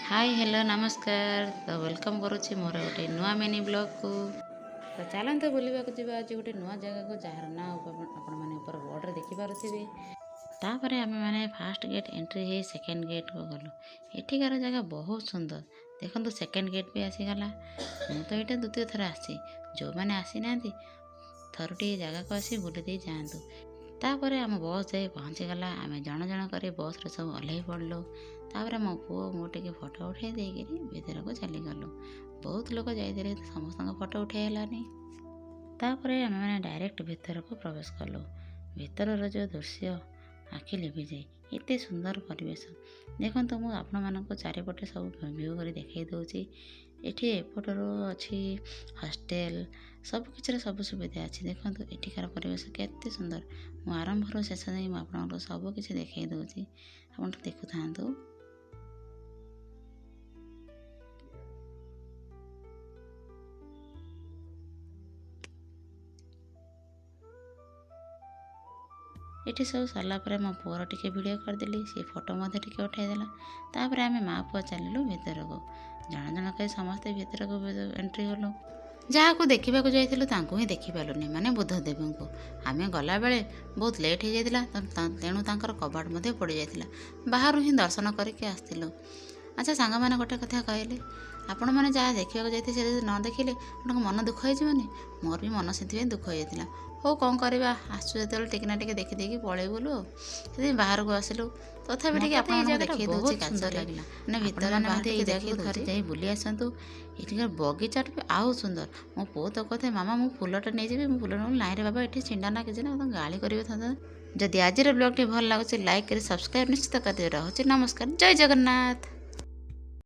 Hi hello नमस्कार। तो welcome करुच्ची मोर गोटे नुआ मिनी ब्लॉग को। तो चलते बुलवा आज गोटे नुआ जगह को जार ना आपण मैंने ऊपर बोर्ड देखिपे। तापर आम मैंने फास्ट गेट एंट्री है सेकेंड गेट को गलु। एठिकार जगह बहुत सुंदर देखो सेकेंड गेट भी आसीगला। मु तो ये द्वितीय थर आसी जो मैंने आसी ना थरुटी जगह को आसी बुले दे जातु। तापर आम बस जाए पहुँचीगला। आम जन जन कर बस रे सब ओह्ल पड़लु। तापर मो पुओ मुझे फोटो उठे देकर भीतर को चलीगलु। बहुत लोग जाते समस्त फोटो उठेलानी। तापर आम मैंने डायरेक्ट भीतर को प्रवेश कलु। भीतर जो दृश्य आखि लिभि जाए एते सुंदर परिवेश देखो। मुझे आपण मानक चारिपटे सब व्यू कर देखई दूची। एठी एपटर अच्छी हॉस्टेल सबकि सब सुविधा अच्छी देखो। एठिकार परिवेश केते सुंदर। मु आरंभ शेष जाए मुझे सबकि देखई दूची आप देखु था। ये सब सरलापर मो पुअर टे भिड करदेली सी फोटो टे उठाईदेला। तापर आम माँ पुआ चलू भीतर को जन जन कही समस्ते भीतर को एंट्री गलु। जहाँ को देखा जाइए ही देखिपारूनी माने बुद्धदेव को। आम गला बेले बहुत लेट हो जाता तेणु तांकर कबाट पड़ जाता बाहर ही दर्शन करके आसलु। अच्छा सांग मैंने गोटे कथा कहले आपण मैंने जहाँ देखा जाते न देखिले आपको मन दुख होनी। मोर भी मन से दुख हो जाता। हो कौन करवा आसु जो टिकना टे देखी पलैबुलु से बाहर को आसलु। तथापि देखी बहुत सुंदर लगे मैंने भर बाहर जा बुली आसतु। ये बगीचा भी आउ सुंदर। मो पु तो कहते मामा मु फुलटा नहीं जी फुल ना रे बाबा ये चिंता ना कि गाड़ी करेंगे था। जदि आज ब्लॉग टी भल लगे लाइक कर सब्सक्राइब निश्चित कर। रहुछि नमस्कार। जय जगन्नाथ।